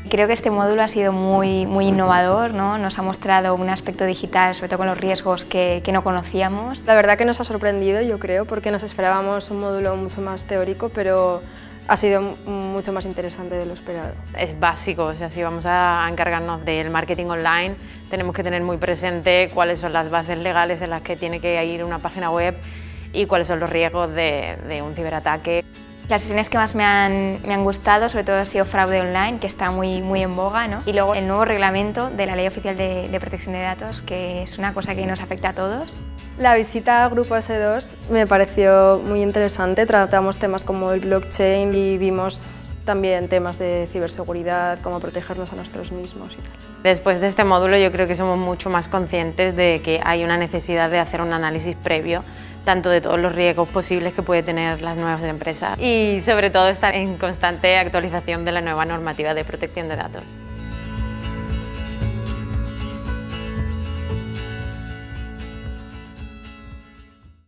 Creo que este módulo ha sido muy innovador, ¿no? Nos ha mostrado un aspecto digital, sobre todo con los riesgos que no conocíamos. La verdad que nos ha sorprendido, yo creo, porque nos esperábamos un módulo mucho más teórico, pero ha sido mucho más interesante de lo esperado. Es básico, o sea, si vamos a encargarnos del marketing online, tenemos que tener muy presente cuáles son las bases legales en las que tiene que ir una página web y cuáles son los riesgos de un ciberataque. Las sesiones que más me han gustado, sobre todo, ha sido fraude online, que está muy en boga, ¿no? Y luego el nuevo reglamento de la Ley Oficial de Protección de Datos, que es una cosa que nos afecta a todos. La visita a Grupo S2 me pareció muy interesante. Tratamos temas como el blockchain y vimos también temas de ciberseguridad, cómo protegernos a nosotros mismos y tal. Después de este módulo yo creo que somos mucho más conscientes de que hay una necesidad de hacer un análisis previo, tanto de todos los riesgos posibles que pueden tener las nuevas empresas y sobre todo estar en constante actualización de la nueva normativa de protección de datos.